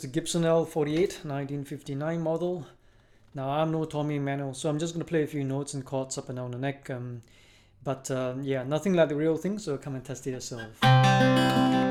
the Gibson L48 1959 model. Now I'm no Tommy Emmanuel, so I'm just going to play a few notes and chords up and down the neck. But yeah, nothing like the real thing, so come and test it yourself.